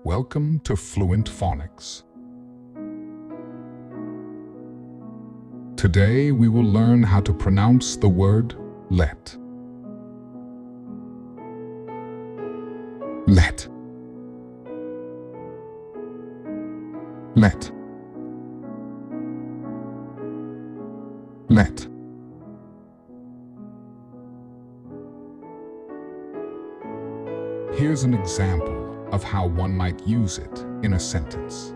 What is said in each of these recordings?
Welcome to Fluent Phonics. Today we will learn how to pronounce the word let. Let. Let. Let. Here's an example of how one might use it in a sentence.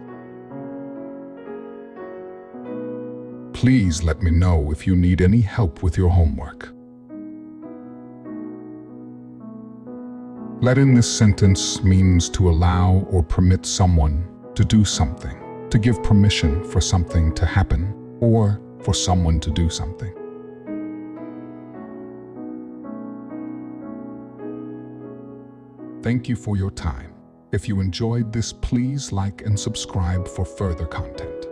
Please let me know if you need any help with your homework. Let in this sentence means to allow or permit someone to do something, to give permission for something to happen, or for someone to do something. Thank you for your time. If you enjoyed this, please like and subscribe for further content.